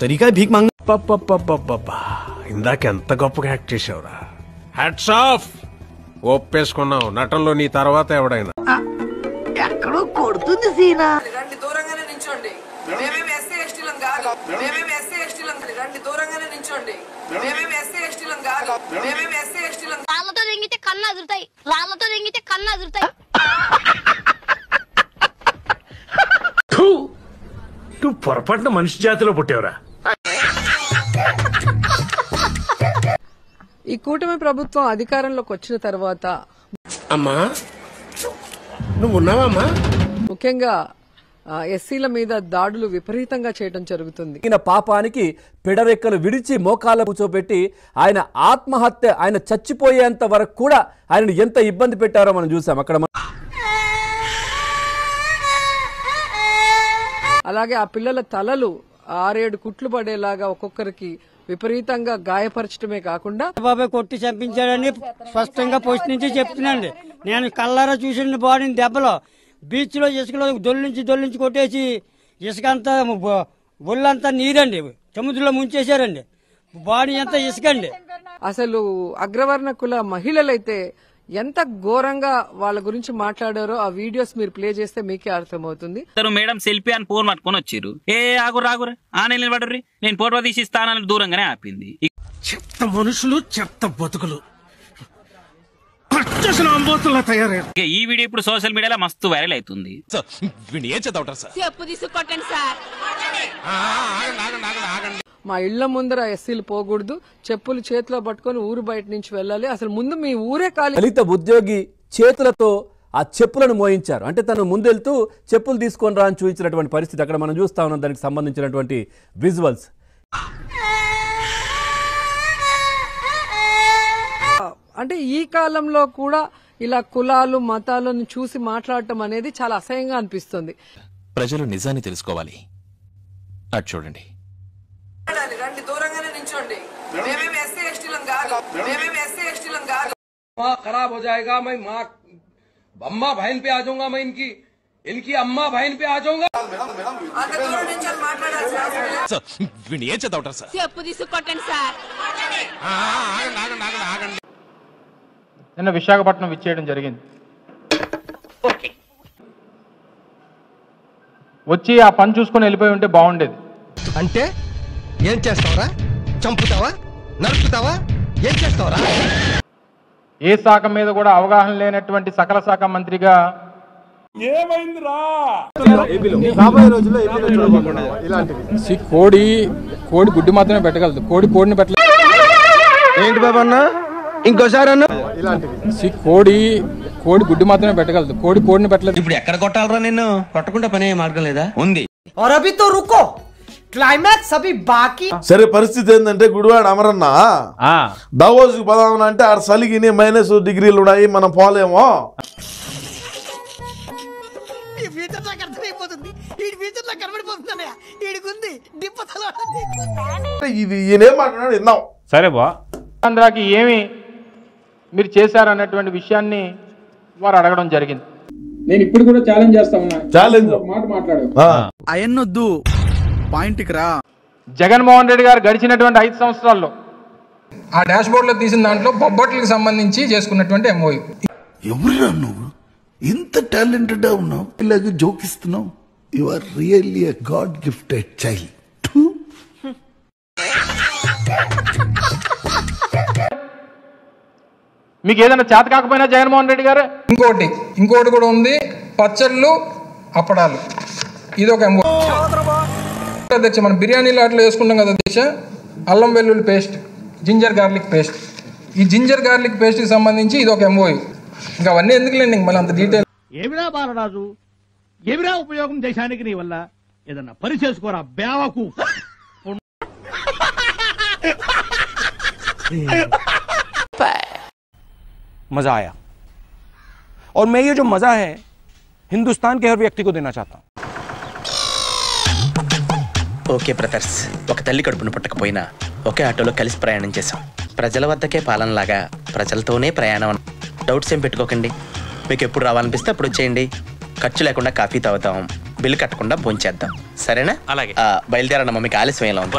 तरीका है भीख मांगने। ఇందాక ఎంత గొప్పగా యాక్ట్ చేసావురా. Hats off. ఒప్పేసుకున్నావు నటనలో నీ తర్వాత ఎవడైనా. ఎక్కడో కొడుతుంది సీనా. రండి దూరంగానే నించోండి. మేమేమి ఎస్సీ ఎస్టీలం కాదు. మేమేమి ఎస్సీ ఎస్టీలం కాదు. రండి దూరంగానే నించోండి. మేమేమి ఎస్సీ ఎస్టీలం కాదు. మేమేమి ఎస్సీ ఎస్టీలం. రాళ్ళతో దెంగితే కళ్ళు అదురుతాయి. రాళ్ళతో దెంగితే కళ్ళు అదురుతాయి. నువ్వు పొరపాటున మనిషి జాతిలో పుట్టేవరా. ఈ కూటమి ప్రభుత్వం అధికారంలోకి వచ్చిన తర్వాత అమ్మా నువ్వు ఉన్నావమ్మా. ముఖ్యంగా ఎస్సీల మీద దాడులు విపరీతంగా చేయడం జరుగుతుంది. పాపానికి పిడరెక్కలు విడిచి మోకాళ్ళ కూర్చోబెట్టి ఆయన ఆత్మహత్య, ఆయన చచ్చిపోయేంత వరకు కూడా ఆయనను ఎంత ఇబ్బంది పెట్టారో మనం చూసాం అక్కడ. అలాగే ఆ పిల్లల తలలు 6-7 కుట్లు పడేలాగా ఒక్కొక్కరికి విపరీతంగా గాయపరచడమే కాకుండా బాబాయ్ కొట్టి చంపించాడని స్పష్టంగా పోస్ట్ నుంచి చెప్తున్నాండి. నేను కళ్ళారా చూసిన బాడీని దెబ్బలో బీచ్ లో ఇసుకలో దొల్లించి కొట్టేసి ఇసుక అంతా ఒళ్ళంతా నీరండి, సముద్రంలో ముంచేశారండి. బాడీ అంతా ఇసుకండి. అసలు అగ్రవర్ణ కుల మహిళలైతే ఎంత ఘోరంగా వాళ్ళ గురించి మాట్లాడారో ఆ వీడియోస్ మీరు ప్లే చేస్తే మీకే అర్థమవుతుంది. మేడం సెల్ఫీ అని ఫోన్ పట్టుకొని వచ్చారు. ఆగురా నిలబడర్రి, నేను ఫోటో తీసి ఇస్తానని దూరంగానే ఆపింది. చెత్త మనుషులు, చెత్త బతుకులు ఈ వీడియో ఇప్పుడు సోషల్ మీడియాలో మస్తు వైరల్ అవుతుంది. మా ఇళ్ల ముందర ఎస్సీలు పోకూడదు, చెప్పులు చేతిలో పట్టుకొని ఊరు బయట నుంచి వెళ్ళాలి. అసలు ముందు మీ ఊరే ఖాళీ. దళిత ఉద్యోగి చేతులతో ఆ చెప్పులను మోయించారు. అంటే తను ముందెళ్తూ చెప్పులు తీసుకొని రా అని చూపించినటువంటి పరిస్థితి అక్కడ మనం చూస్తా ఉన్నాం. దానికి సంబంధించినటువంటి విజువల్స్. అంటే ఈ కాలంలో కూడా ఇలా కులాలు మతాలను చూసి మాట్లాడటం అనేది చాలా అసహ్యంగా అనిపిస్తుంది. ప్రజలు నిజాన్ని తెలుసుకోవాలి. అటు చూడండి. రండి దూరంగానే నించోండి. మేమేమి ఎస్సీ ఎస్టీలం కాదు. మేమేమి ఎస్సీ ఎస్టీలం కాదు. खराब हो जाएगा, मैं माँ अम्मा बहन पे आ जाऊंगा, मैं इनकी अम्मा बहन पे आ जाऊंगा. అంత దూరం నుంచి మాట్లాడాల్సిన అవసరం లేదు. ఏం చదవటం సార్? చెప్పు తీసుకొట్టండి సార్. నిన్న విశాఖపట్నం ఇచ్చేయడం జరిగింది. వచ్చి ఆ పని చూసుకొని వెళ్ళిపోయి ఉంటే బాగుండేది. అంటే ఏం చేస్తావరా? చంపుతావా? నరుకుతావా? ఏం చేస్తావరా? ఏ శాఖ మీద కూడా అవగాహన లేనటువంటి సకల శాఖ మంత్రిగా కోడి గుడ్డి మాత్రమే పెట్టగలదు. కోడిని పెట్టలేదు. ఏంటి బాబా అన్న? ఇంకోసారి అన్న. కోడి గుడ్డి మాత్రమే పెట్టగలదు. కోడిని పెట్టలేదు. ఇప్పుడు ఎక్కడ కొట్టాలరా నిన్ను? కొట్టకుండా పనే మార్గం లేదా? ఉంది. और अभी तो रुको, క్లైమాక్స్ అవి బాకీ. సరే పరిస్థితి ఏంటంటే గుడివాడ అమరన్న దావోస్ కి పదామని అంటే ఆడ సలిగిని -డిగ్రీలు ఉన్నాయి, మనం పోలేమో. ఇది ఈయనేం మాట్లాడాడు విన్నాం. సరే బా ఆంధ్రాకి ఏమి మీరు చేశారన్నటువంటి విషయాన్ని వారు అడగడం జరిగింది. నేను ఇప్పుడు కూడా ఛాలెంజ్ చేస్తా ఉన్నా. ఛాలెంజ్ మాట మాట్లాడు. అయన్నొద్దు, పాయింట్కి రా. జగన్మోహన్ రెడ్డి గారు గడిచినటువంటి 5 సంవత్సరాల్లో ఆ డాష్ బోర్డ్ లో తీసిన దాంట్లో బొబ్బట్లకు సంబంధించి చేసుకున్నటువంటి ఎంఓయూ. ఎవరురా నువ్వు? ఇంత టాలెంటెడ్ ఉన్నావు, ఇలాగే జోకిస్తున్నావు. You are really a god gifted child. మీకు ఏదైనా చేత కాకపోయినా జగన్మోహన్ రెడ్డి గారు ఇంకోటి కూడా ఉంది. పచ్చళ్ళు, అప్పడాలు, ఇది ఒక ఎంఓ. అధ్యక్ష మనం బిర్యానీలో అట్లా వేసుకుంటాం కదా అధ్యక్ష, అల్లం వెల్లుల్లి పేస్ట్, జింజర్ గార్లిక్ పేస్ట్. ఈ జింజర్ గార్లిక్ పేస్ట్ కి సంబంధించి ఇది ఒక ఎంఓయూ. ఇంకా అవన్నీ ఎందుకులేండి మళ్ళీ అంత డీటెయిల్. ఏమిరా బాలరాజు, ఏమిరా ఉపయోగం దేశానికి నీ వల్ల? ఏదన్నా పని చేసుకోరా బేవకు. मजा आया और मैं ये जो मजा है हिंदुस्तान के हर व्यक्ति को देना चाहता हूं. ఓకే బ్రదర్స్, ఒక తల్లి కడుపును పుట్టకపోయినా ఒకే ఆటోలో కలిసి ప్రయాణం చేశాం. ప్రజల వద్దకే పాలనలాగా ప్రజలతోనే ప్రయాణం. డౌట్స్ ఏం పెట్టుకోకండి. మీకు ఎప్పుడు రావాలనిపిస్తే అప్పుడు వచ్చేయండి. ఖర్చు లేకుండా కాఫీ తాగుతాం, బిల్లు కట్టకుండా భోంచేద్దాం సరేనా? అలాగే. బయలుదేరన్న మమ్మీకి ఆలస్యం ఎలా ఉంది?